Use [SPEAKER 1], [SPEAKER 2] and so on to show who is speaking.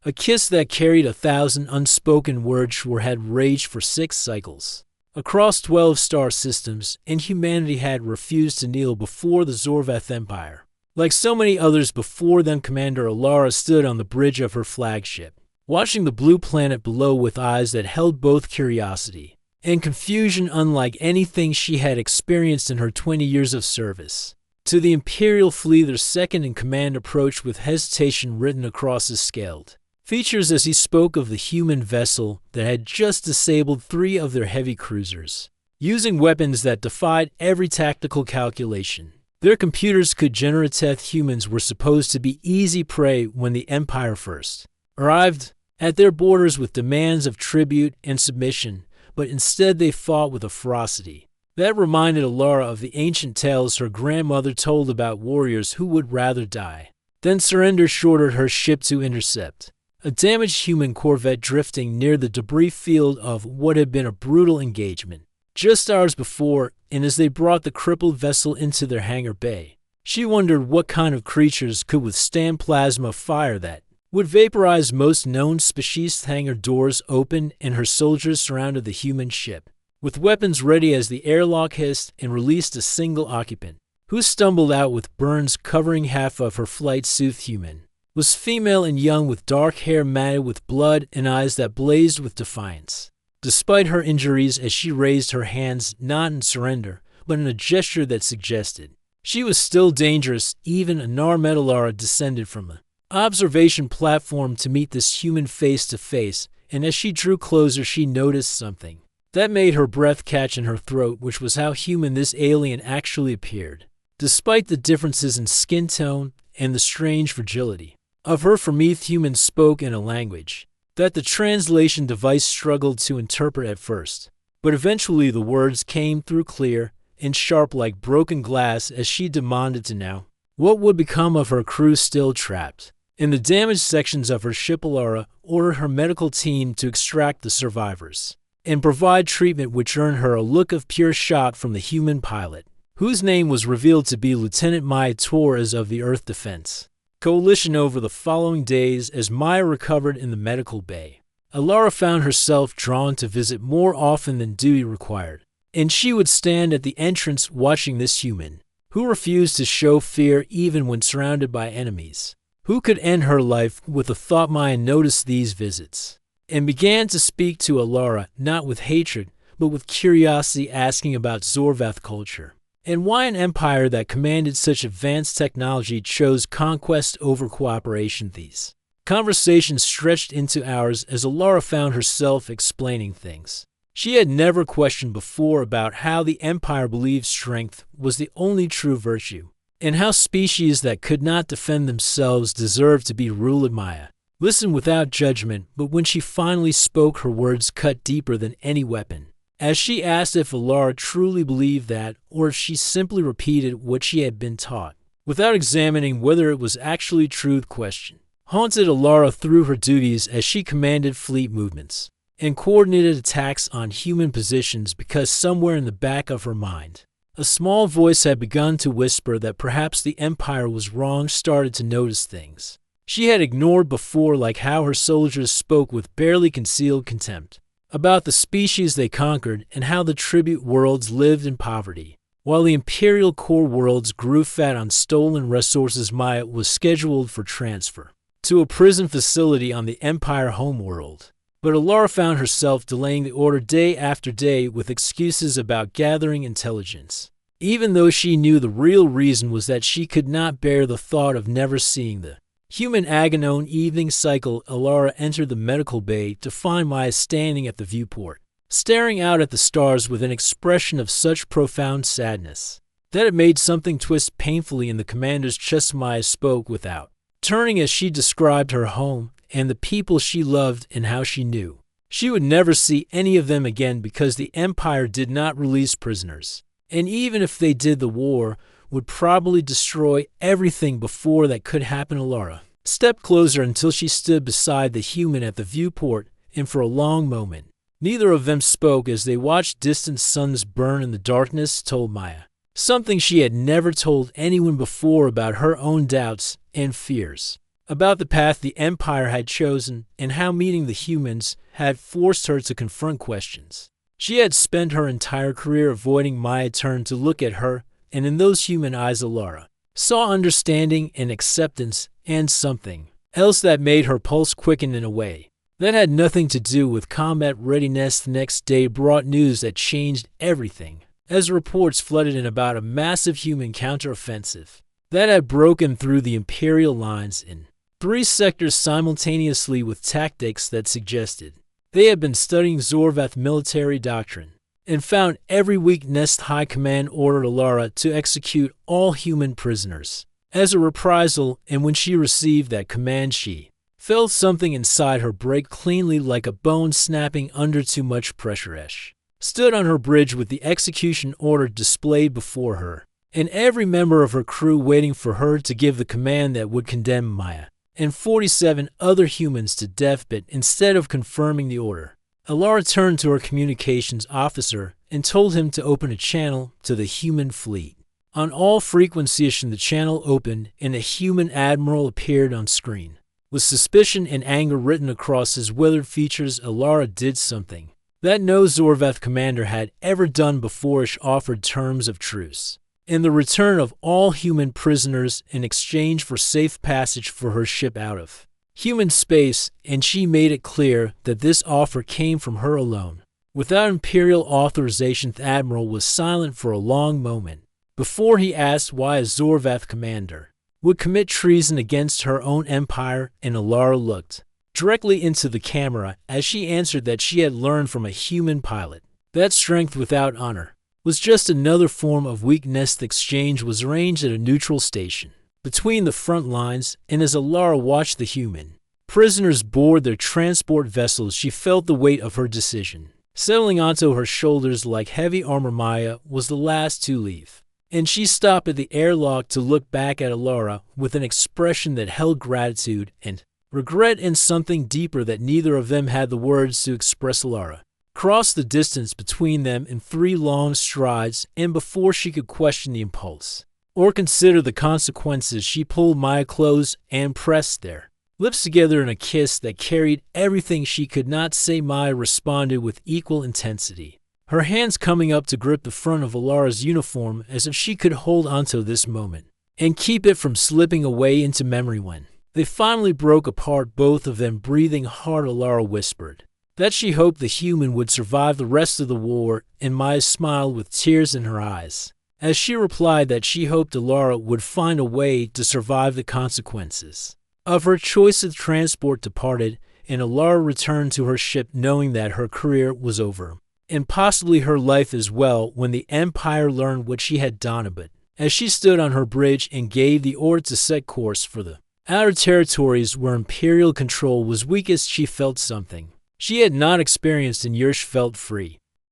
[SPEAKER 1] A kiss that carried 1,000 unspoken words had raged for 6 cycles. Across 12 star systems, and humanity had refused to kneel before the Zorvath Empire. Like so many others before them, Commander Alara stood on the bridge of her flagship, watching the blue planet below with eyes that held both curiosity and confusion unlike anything she had experienced in her 20 years of service. To the Imperial fleet, their second-in-command approached with hesitation written across his scaled features as he spoke of the human vessel that had just disabled 3 of their heavy cruisers, using weapons that defied every tactical calculation. Their computers could generate humans were supposed to be easy prey when the Empire first arrived at their borders with demands of tribute and submission, but instead they fought with a ferocity that reminded Alara of the ancient tales her grandmother told about warriors who would rather die than surrender. Shorted her ship to intercept a damaged human corvette drifting near the debris field of what had been a brutal engagement just hours before, and as they brought the crippled vessel into their hangar bay, she wondered what kind of creatures could withstand plasma fire that would vaporize most known species. Hangar doors opened and her soldiers surrounded the human ship, with weapons ready as the airlock hissed and released a single occupant, who stumbled out with burns covering half of her flight suit. Human was female and young, with dark hair matted with blood and eyes that blazed with defiance. Despite her injuries, as she raised her hands not in surrender, but in a gesture that suggested she was still dangerous, even Anar Metalara descended from an observation platform to meet this human face to face, and as she drew closer she noticed something that made her breath catch in her throat, which was how human this alien actually appeared. Despite the differences in skin tone and the strange fragility of her Vermeeth, human spoke in a language that the translation device struggled to interpret at first, but eventually the words came through clear and sharp like broken glass as she demanded to know what would become of her crew still trapped in the damaged sections of her ship. Alara ordered her medical team to extract the survivors and provide treatment, which earned her a look of pure shock from the human pilot, whose name was revealed to be Lieutenant Maya Torres of the Earth Defense Coalition. Over the following days, as Maya recovered in the medical bay, Alara found herself drawn to visit more often than duty required, and she would stand at the entrance watching this human, who refused to show fear even when surrounded by enemies, who could end her life with a thought. Maya noticed these visits and began to speak to Alara not with hatred, but with curiosity, asking about Zorvath culture and why an empire that commanded such advanced technology chose conquest over cooperation. These conversations stretched into hours as Alara found herself explaining things she had never questioned before about how the empire believed strength was the only true virtue, and how species that could not defend themselves deserved to be ruled. Maya listened without judgment, but when she finally spoke, her words cut deeper than any weapon, as she asked if Alara truly believed that, or if she simply repeated what she had been taught, without examining whether it was actually true. The question haunted Alara through her duties as she commanded fleet movements and coordinated attacks on human positions, because somewhere in the back of her mind, a small voice had begun to whisper that perhaps the Empire was wrong. Started to notice things she had ignored before, like how her soldiers spoke with barely concealed contempt about the species they conquered, and how the tribute worlds lived in poverty, while the Imperial core worlds grew fat on stolen resources. Maya was scheduled for transfer to a prison facility on the Empire homeworld, but Alara found herself delaying the order day after day with excuses about gathering intelligence, even though she knew the real reason was that she could not bear the thought of never seeing the human Aganone evening cycle. Alara entered the medical bay to find Maya standing at the viewport, staring out at the stars with an expression of such profound sadness that it made something twist painfully in the commander's chest. Maya spoke without turning as she described her home and the people she loved, and how she knew she would never see any of them again because the Empire did not release prisoners, and even if they did, the war would probably destroy everything before that could happen. Alara stepped closer until she stood beside the human at the viewport, and for a long moment, neither of them spoke as they watched distant suns burn in the darkness. Told Maya something she had never told anyone before about her own doubts and fears about the path the Empire had chosen and how meeting the humans had forced her to confront questions. She had spent her entire career avoiding Maya's turn to look at her, and in those human eyes Alara saw understanding and acceptance and something else that made her pulse quicken in a way that had nothing to do with combat readiness. The next day brought news that changed everything, as reports flooded in about a massive human counteroffensive that had broken through the Imperial lines in 3 sectors simultaneously, with tactics that suggested they had been studying Zorvath military doctrine and found every weakness. High Command ordered Alara to execute all human prisoners as a reprisal, and when she received that command she felt something inside her break cleanly like a bone snapping under too much pressure. Esh stood on her bridge with the execution order displayed before her, and every member of her crew waiting for her to give the command that would condemn Maya and 47 other humans to death. But instead of confirming the order, Alara turned to her communications officer and told him to open a channel to the human fleet. On all frequencies the channel opened and a human admiral appeared on screen. With suspicion and anger written across his withered features, Alara did something that no Zorvath commander had ever done before. She offered terms of truce and the return of all human prisoners in exchange for safe passage for her ship out of human space, and she made it clear that this offer came from her alone. Without Imperial authorization, the Admiral was silent for a long moment before he asked why a Zorvath commander would commit treason against her own empire, and Alara looked directly into the camera as she answered that she had learned from a human pilot that strength without honor was just another form of weakness. The exchange was arranged at a neutral station between the front lines, and as Alara watched the human prisoners board their transport vessels, she felt the weight of her decision settling onto her shoulders like heavy armor. Maya was the last to leave, and she stopped at the airlock to look back at Alara with an expression that held gratitude and regret and something deeper that neither of them had the words to express. Alara crossed the distance between them in 3 long strides, and before she could question the impulse or consider the consequences, she pulled Maya close and pressed their lips together in a kiss that carried everything she could not say. Maya responded with equal intensity, her hands coming up to grip the front of Alara's uniform as if she could hold onto this moment and keep it from slipping away into memory. When they finally broke apart, both of them breathing hard, Alara whispered that she hoped the human would survive the rest of the war, and Maya smiled with tears in her eyes as she replied that she hoped Alara would find a way to survive the consequences of her choice. Of transport departed, and Alara returned to her ship knowing that her career was over, and possibly her life as well, when the Empire learned what she had done. But as she stood on her bridge and gave the order to set course for the outer territories where Imperial control was weakest, she felt something she had not experienced in years. Felt free,